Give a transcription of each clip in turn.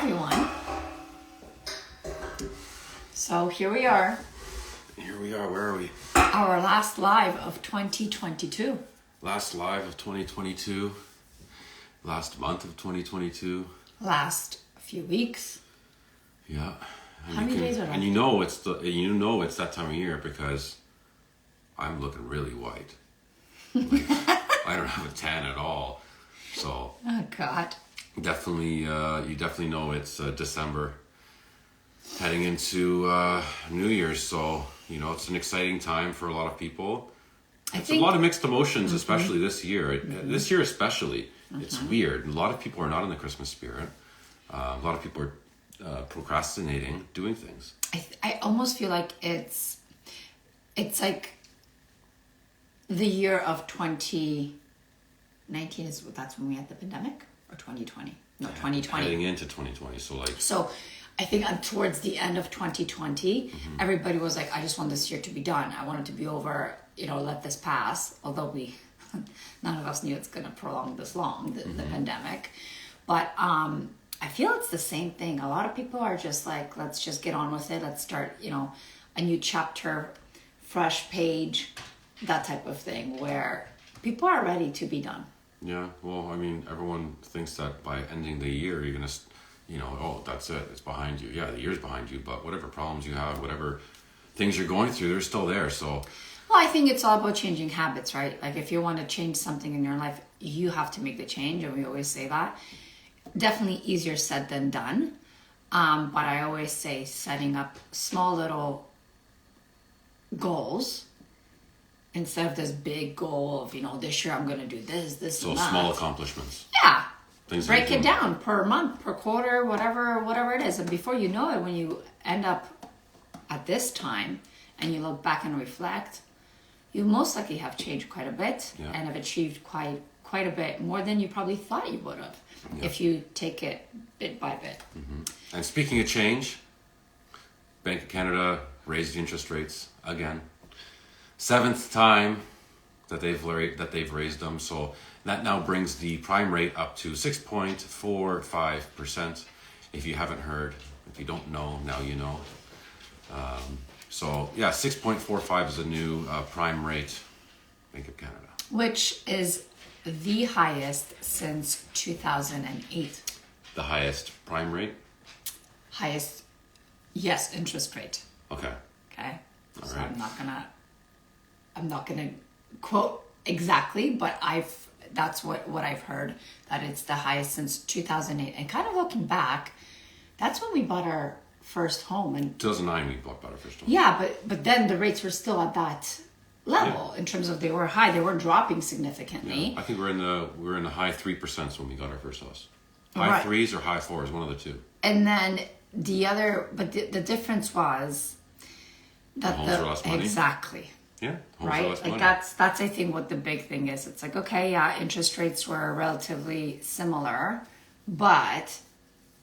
everyone. So here we are. Here we are. Where are we? Our last live of 2022. Last live of 2022. Last month of 2022. Last few weeks. Yeah. And How many days are left? And it's that time of year because I'm looking really white. Like, I don't have a tan at all. So. Oh God. Definitely, you definitely know it's December, heading into New Year's. So it's an exciting time for a lot of people. It's a lot of mixed emotions, especially this year. This year especially, it's weird. A lot of people are not in the Christmas spirit. A lot of people are procrastinating, doing things. I almost feel like it's like the year of 2019 that's when we had the pandemic. Or 2020. No, 2020. Heading into 2020. So I think towards the end of 2020, everybody was like, I just want this year to be done. I want it to be over, let this pass. Although none of us knew it's going to prolong this long, the pandemic. But I feel it's the same thing. A lot of people are just like, let's just get on with it. Let's start, a new chapter, fresh page, that type of thing where people are ready to be done. Yeah, well, I mean, everyone thinks that by ending the year, you're going to, oh, that's it, it's behind you. Yeah, the year's behind you, but whatever problems you have, whatever things you're going through, they're still there, so. Well, I think it's all about changing habits, right? Like, if you want to change something in your life, you have to make the change, and we always say that. Definitely easier said than done, but I always say setting up small little goals instead of this big goal of, this year I'm going to do this, so and that. Small accomplishments. Yeah. Things break it down per month, per quarter, whatever it is. And before you know it, when you end up at this time and you look back and reflect, you most likely have changed quite a bit and have achieved quite a bit more than you probably thought you would have if you take it bit by bit. And speaking of change, Bank of Canada raised the interest rates again. 7th time that they've raised them, so that now brings the prime rate up to 6.45%. If you haven't heard, if you don't know, now you know. 6.45 is the new prime rate, Bank of Canada, which is the highest since 2008. The highest prime rate. Highest, yes, interest rate. Okay. All so right. I'm not gonna quote exactly, but that's what I've heard, that it's the highest since 2008. And kind of looking back, that's when we bought our first home. And 2009 we bought our first home. Yeah, but then the rates were still at that level in terms of they were high. They weren't dropping significantly. Yeah, I think we're in the high 3% when we got our first house. High 3s or high 4s, one of the two. And then the difference was that homes are less money. Exactly. Yeah, right. Like money. That's I think what the big thing is. It's like, okay, yeah, interest rates were relatively similar, but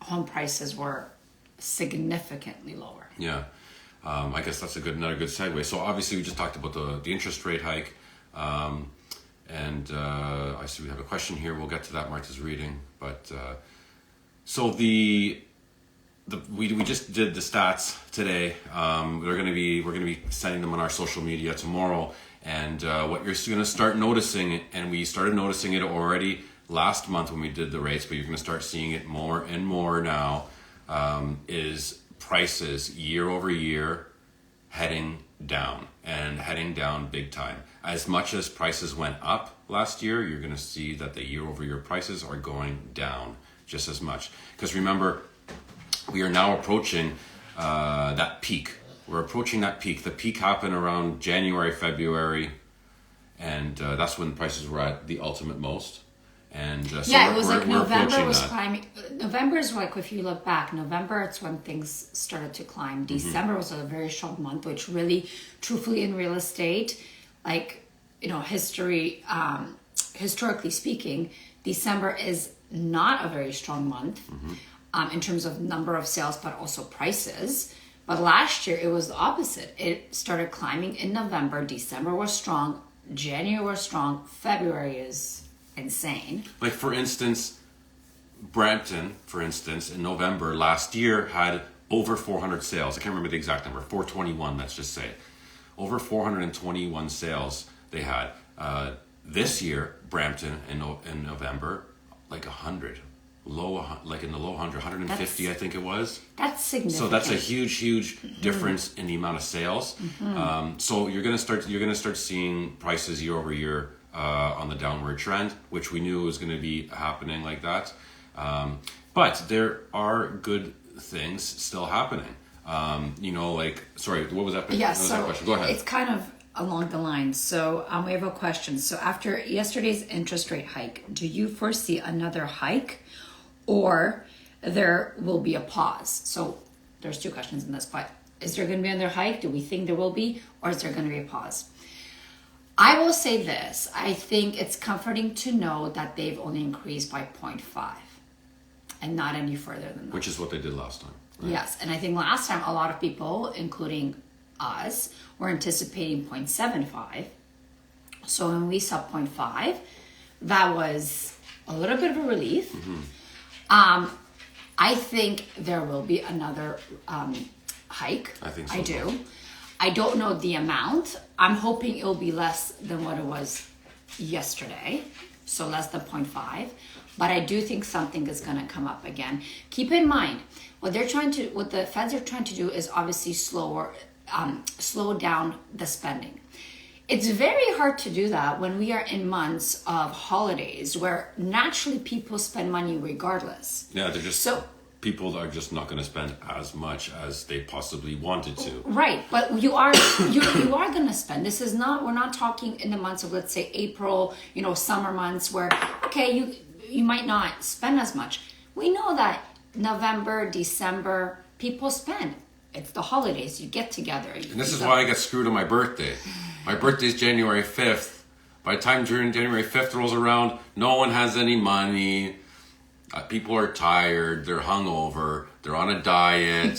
home prices were significantly lower. Yeah, I guess that's another good segue. So obviously we just talked about the interest rate hike, and I see we have a question here. We'll get to that. Martha's reading, but so we just did the stats today. We're gonna be sending them on our social media tomorrow. And what you're gonna start noticing, and we started noticing it already last month when we did the rates, but you're gonna start seeing it more and more now, is prices year over year heading down big time. As much as prices went up last year, you're gonna see that the year over year prices are going down just as much. Because remember, we are now approaching that peak. We're approaching that peak. The peak happened around January, February, and that's when prices were at the ultimate most. And it was like November was climbing. November is like, if you look back, November, it's when things started to climb. December was a very strong month, which really, truthfully, in real estate, historically speaking, December is not a very strong month. In terms of number of sales, but also prices. But last year, it was the opposite. It started climbing in November. December was strong. January was strong. February is insane. Like, for instance, Brampton, for instance, in November last year had over 400 sales. I can't remember the exact number, 421, let's just say. Over 421 sales they had. This year, Brampton in November, like 100. Like in the low 150, I think it was. That's significant. So that's a huge difference in the amount of sales. So you're gonna start seeing prices year over year on the downward trend, which we knew was going to be happening like that. But there are good things still happening. Sorry, what was that? Yeah, what was that question? Go ahead. It's kind of along the lines. So we have a question. So after yesterday's interest rate hike, do you foresee another hike, or there will be a pause? So there's two questions in this, but is there going to be another hike? Do we think there will be, or is there going to be a pause? I will say this. I think it's comforting to know that they've only increased by 0.5 and not any further than that. Which is what they did last time. Right? Yes, and I think last time a lot of people, including us, were anticipating 0.75. So when we saw 0.5, that was a little bit of a relief. I think there will be another hike. I think so. I do. I don't know the amount. I'm hoping it'll be less than what it was yesterday, so less than 0.5. But I do think something is going to come up again. Keep in mind, what the feds are trying to do is obviously slow down the spending. It's very hard to do that when we are in months of holidays where naturally people spend money regardless. Yeah, they're just people are just not going to spend as much as they possibly wanted to. Right, but you are you are going to spend. This is not, we're not talking in the months of, let's say, April, summer months where okay, you might not spend as much. We know that November, December, people spend. It's the holidays. You get together. And this is why I got screwed on my birthday. My birthday's January 5th. By the time January 5th rolls around, no one has any money. People are tired. They're hungover. They're on a diet.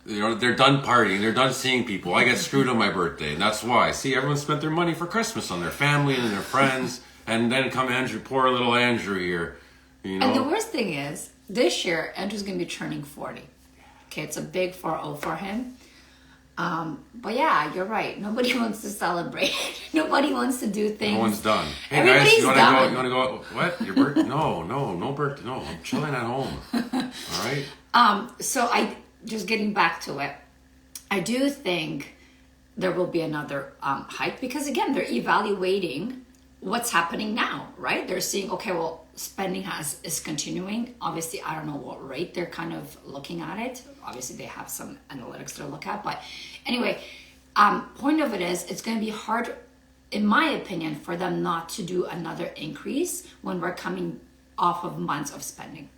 They're done partying. They're done seeing people. I get screwed on my birthday. And that's why. See, everyone spent their money for Christmas on their family and their friends. And then come Andrew, poor little Andrew here. And the worst thing is, this year, Andrew's going to be turning 40. Okay, it's a big 40 for him. But yeah, you're right. Nobody wants to celebrate. Nobody wants to do things. No one's done. Hey Everybody's guys, you want done. to go? You want to go? What? Your birthday? No birthday. No, I'm chilling at home. All right. So I just getting back to it. I do think there will be another hike because again, they're evaluating what's happening now, right? They're seeing, okay, well, spending is continuing. Obviously, I don't know what rate they're kind of looking at it. Obviously, they have some analytics to look at. But anyway, point of it is, it's going to be hard, in my opinion, for them not to do another increase when we're coming off of months of spending.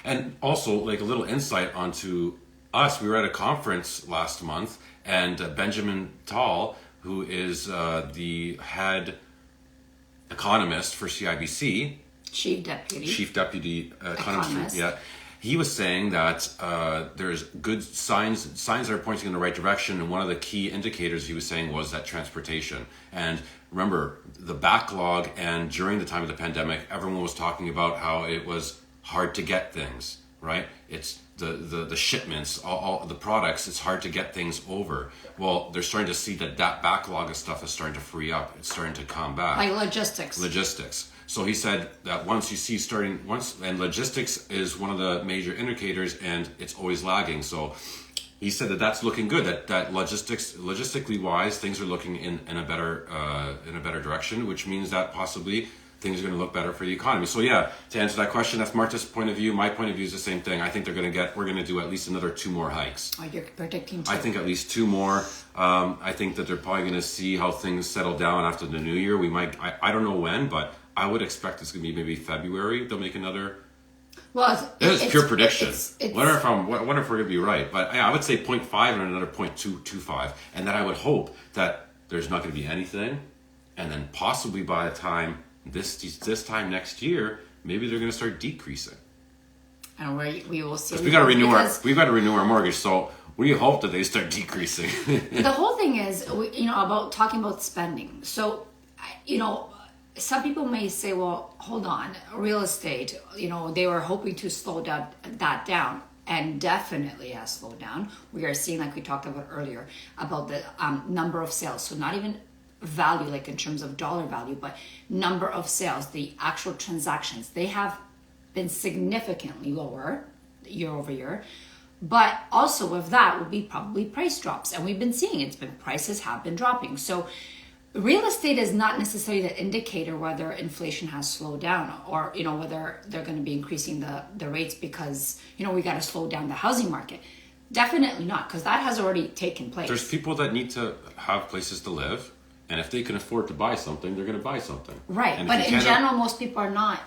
And also, like a little insight onto us, we were at a conference last month, and Benjamin Tal, who is the head economist for CIBC, chief deputy economist. Yeah, he was saying that there's good signs that are pointing in the right direction, and one of the key indicators he was saying was that transportation. And remember the backlog, and during the time of the pandemic, everyone was talking about how it was hard to get things, right? It's the shipments, all the products, it's hard to get things over. Well, they're starting to see that backlog of stuff is starting to free up. It's starting to come back. Like logistics. So he said that once, and logistics is one of the major indicators, and it's always lagging. So he said that that's looking good. That logistically wise, things are looking in a better direction, which means that possibly things are going to look better for the economy. So yeah, to answer that question, that's Marta's point of view. My point of view is the same thing. I think we're going to do at least another 2 more hikes. Oh, you're predicting 2. I think at least 2 more. I think that they're probably going to see how things settle down after the new year. We might, I don't know when, but I would expect it's going to be maybe February. They'll make another. Well, it's pure prediction. It's, wonder if we're going to be right. But yeah, I would say 0.5 and another 0.225. And then I would hope that there's not going to be anything. And then possibly by the time this time next year, maybe they're going to start decreasing. And we will see. We've got to renew our mortgage. So we hope that they start decreasing. The whole thing is, about talking about spending. So, some people may say, well, hold on, real estate, they were hoping to slow that down, and definitely has slowed down. We are seeing, like we talked about earlier, about the number of sales. So not even value, like in terms of dollar value, but number of sales, the actual transactions, they have been significantly lower year over year. But also with that will be probably price drops. And we've been seeing prices have been dropping. So real estate is not necessarily the indicator whether inflation has slowed down, or whether they're going to be increasing the rates because we got to slow down the housing market. Definitely not, because that has already taken place. There's people that need to have places to live, and if they can afford to buy something, they're going to buy something. Right, and but in general, most people are not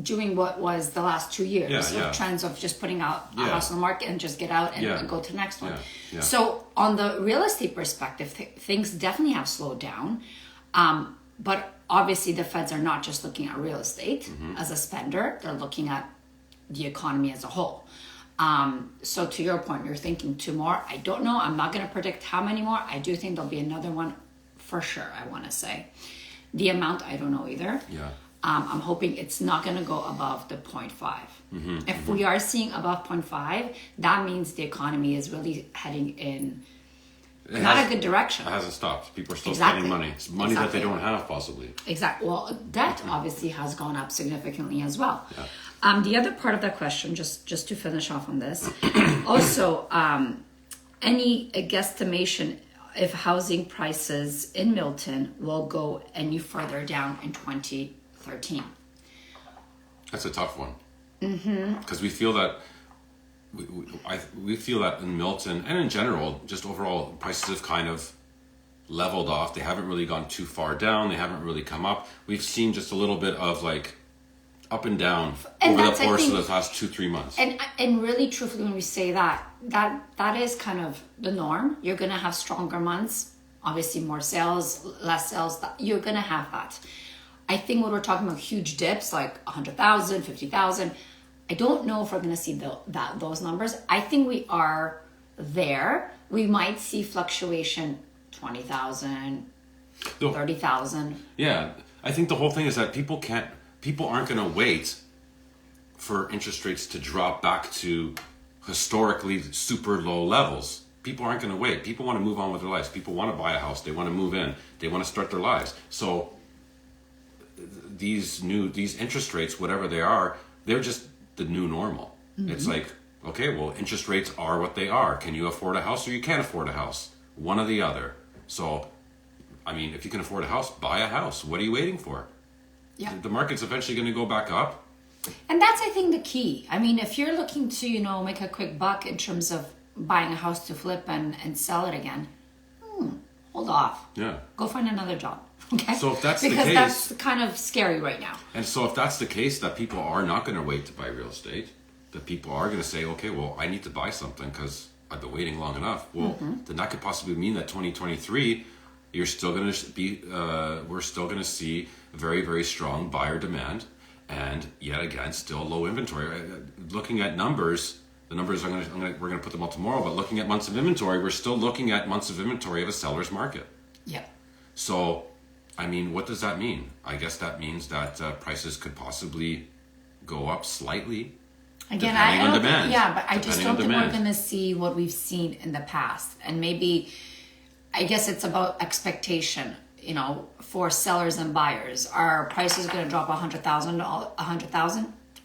doing what was the last 2 years of trends of just putting out a house on the market and just get out and go to the next one. Yeah. So on the real estate perspective, things definitely have slowed down. But obviously the Feds are not just looking at real estate as a spender, they're looking at the economy as a whole. So to your point, you're thinking 2 more. I don't know. I'm not going to predict how many more. I do think there'll be another one for sure, I want to say. The amount, I don't know either. Yeah. I'm hoping it's not going to go above the 0.5. If we are seeing above 0.5, that means the economy is really heading in a good direction. It hasn't stopped. People are still Exactly. spending money. It's money that they don't have, possibly. Exactly. Well, debt obviously has gone up significantly as well. Yeah. The other part of that question, just to finish off on this, also, any guesstimation if housing prices in Milton will go any further down in 2013? That's a tough one. Because we feel that we feel that in Milton and in general, just overall, prices have kind of leveled off. They haven't really gone too far down. They haven't really come up. We've seen just a little bit of like up and down over the course of the past 2-3 months. And really, truthfully, when we say that is kind of the norm. You're going to have stronger months, obviously more sales, less sales. You're going to have that. I think when we're talking about huge dips, like 100,000, 50,000, I don't know if we're going to see those numbers. I think we are there. We might see fluctuation 20,000, 30,000. Yeah, I think the whole thing is that people aren't going to wait for interest rates to drop back to historically super low levels. People aren't going to wait. People want to move on with their lives. People want to buy a house. They want to move in. They want to start their lives. So these interest rates, whatever they are, they're just the new normal. It's like, okay, well, interest rates are what they are. Can you afford a house or you can't afford a house? One or the other. So, I mean, if you can afford a house, buy a house. What are you waiting for? Yeah. The market's eventually going to go back up. And that's, I think, the key. I mean, if you're looking to, make a quick buck in terms of buying a house to flip and sell it again, hold off. Yeah. Go find another job. Okay. So if that's the because case, that's kind of scary right now. And so if that's the case, that people are not going to wait to buy real estate, that people are going to say, okay, well, I need to buy something because I've been waiting long enough. Well, then that could possibly mean that 2023, you're still going to be, we're still going to see very, very strong buyer demand, and yet again, still low inventory. Looking at numbers, the numbers we're going to put them out tomorrow. But looking at months of inventory, we're still looking at months of inventory of a seller's market. Yeah. So, I mean, what does that mean? I guess that means that prices could possibly go up slightly. Again, depending I on don't demand. think, yeah, but I just Depending don't on think we're demand. going to see what we've seen in the past. And maybe, I guess it's about expectation, for sellers and buyers. Are prices going to drop 100,000?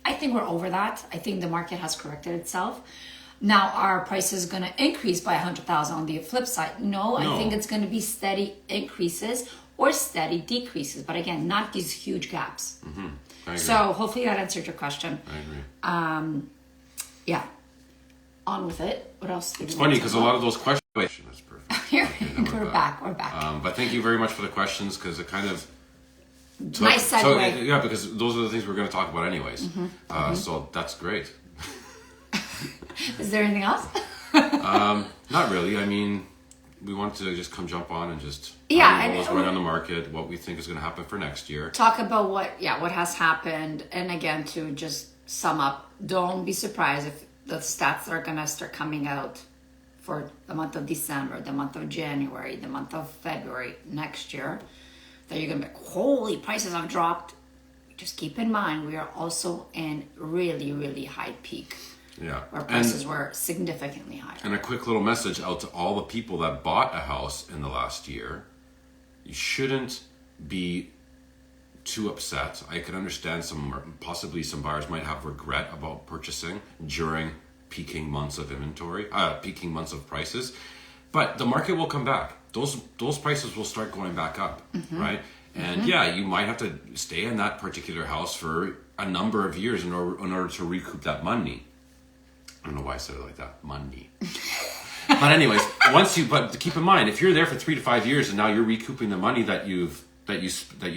I think we're over that. I think the market has corrected itself. Now, are prices going to increase by 100,000 on the flip side? No, I think it's going to be steady increases or steady decreases. But again, not these huge gaps. I agree. So hopefully that answered your question. I agree. Yeah. On with it. What else? It's funny because a lot of those questions. That's perfect. Here, Okay, we're back. We're back. But thank you very much for the questions because it kind of. Nice segue. So, yeah, because those are the things we're going to talk about anyways. So that's great. Is there anything else? Not really. I mean, we want to just jump on and just what's going on the market, what we think is going to happen for next year. Talk about what has happened, and again, to just sum up, don't be surprised if the stats are going to start coming out for the month of December, the month of January, the month of February next year. that you're gonna be like, holy, prices have dropped. Just keep in mind, we are also in really, really high peak. Yeah. Where prices were significantly higher. And a quick little message out to all the people that bought a house in the last year. You shouldn't be too upset. I can understand possibly some buyers might have regret about purchasing during peaking months of inventory, peaking months of prices. But the market will come back. Those prices will start going back up, right? And yeah, you might have to stay in that particular house for a number of years in order to recoup that money. I don't know why I said it like that, money. But anyways, but keep in mind, if you're there for 3 to 5 years and now you're recouping the money that you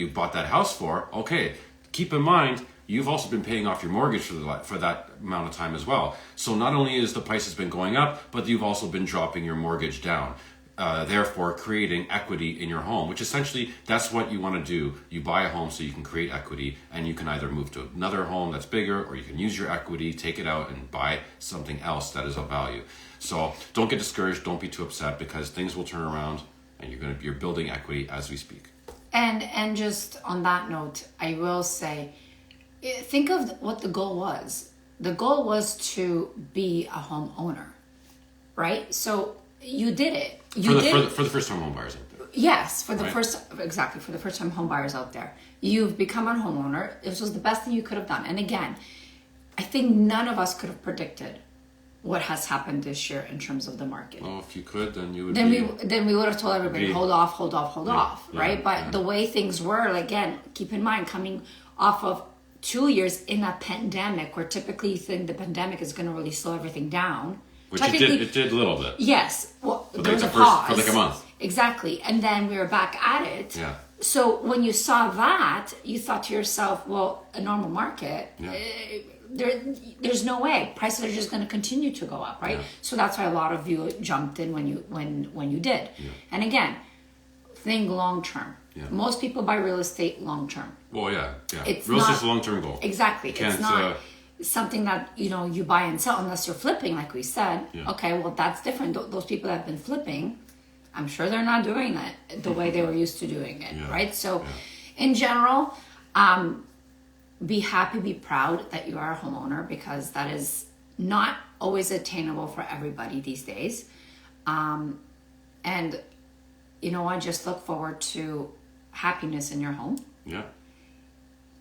bought that house for, okay, keep in mind you've also been paying off your mortgage for that amount of time as well. So not only is the price has been going up, but you've also been dropping your mortgage down. Therefore creating equity in your home, which essentially that's what you want to do. You buy a home so you can create equity, and you can either move to another home that's bigger, or you can use your equity, take it out and buy something else that is of value. So don't get discouraged, don't be too upset, because things will turn around and you're building equity as we speak. And just on that note, I will say, think of what the goal was. The goal was to be a homeowner, right? So you did it. For the first time home buyers out there. Yes, for the first time home buyers out there. You've become a homeowner. This was the best thing you could have done. And again, I think none of us could have predicted what has happened this year in terms of the market. Well, if you could, then you would. Then we would have told everybody, hold off, right? Yeah, But the way things were, again, keep in mind, coming off of 2 years in a pandemic, where typically you think the pandemic is going to really slow everything down. Which it did a little bit. Yes. Well, there was a pause. For like a month. Exactly. And then we were back at it. Yeah. So when you saw that, you thought to yourself, well, a normal market, there's no way. Prices are just going to continue to go up, right? Yeah. So that's why a lot of you jumped in when you did. Yeah. And again, think long term. Yeah. Most people buy real estate long term. Well, yeah. Real estate's a long term goal. Exactly. It's not something that you buy and sell unless you're flipping, like we said. Yeah. Okay, well, that's different. Those people that have been flipping, I'm sure they're not doing that the way they were used to doing it, right? So in general, be happy, be proud that you are a homeowner, because that is not always attainable for everybody these days. And you know what, just look forward to happiness in your home. Yeah.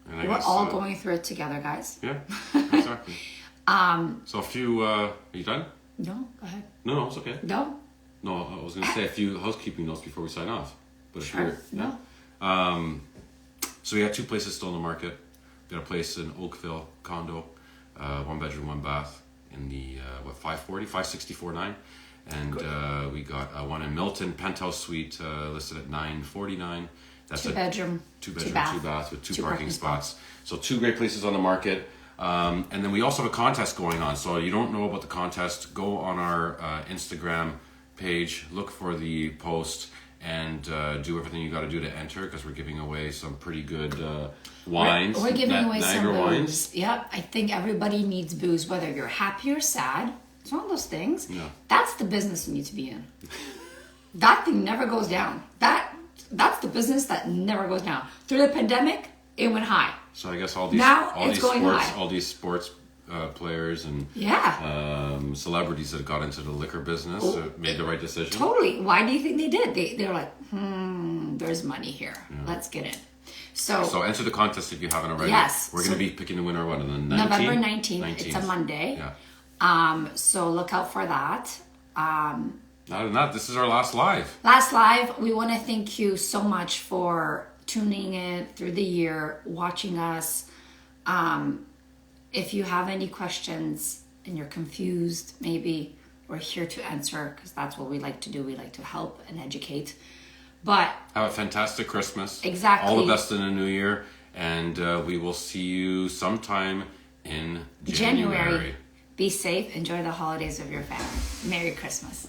And we're all going through it together, guys. Yeah, exactly. So a few, are you done? No, go ahead. No, it's okay. No, I was going to say a few housekeeping notes before we sign off. But sure. No. So we have 2 places still in the market. We got a place in Oakville, condo, 1 bedroom, 1 bath in the 564.9, and we got one in Milton, penthouse suite, listed at $949. That's 2 bedroom, 2 bath with 2 parking spots. So 2 great places on the market. And then we also have a contest going on. So you don't know about the contest, go on our Instagram page, look for the post, and do everything you got to do to enter, because we're giving away some pretty good wines. We're giving away Niagara some booze. Wines. Yep, I think everybody needs booze, whether you're happy or sad. It's one of those things. Yeah. That's the business you need to be in. That thing never goes down. That's the business that never goes down. Through the pandemic, it went high. So I guess all these sports players and celebrities that got into the liquor business made the right decision. Totally. Why do you think they did? They're like, there's money here. Yeah. Let's get in. So enter the contest if you haven't already. Yes. We're going to be picking the winner on the 19th? November 19th. It's a Monday. Yeah. So look out for that. Other than that, this is our last live. We want to thank you so much for tuning in through the year, watching us. If you have any questions and you're confused, maybe we're here to answer, because that's what we like to do. We like to help and educate. But have a fantastic Christmas. Exactly. All the best in the new year. And we will see you sometime in January. Be safe. Enjoy the holidays of your family. Merry Christmas.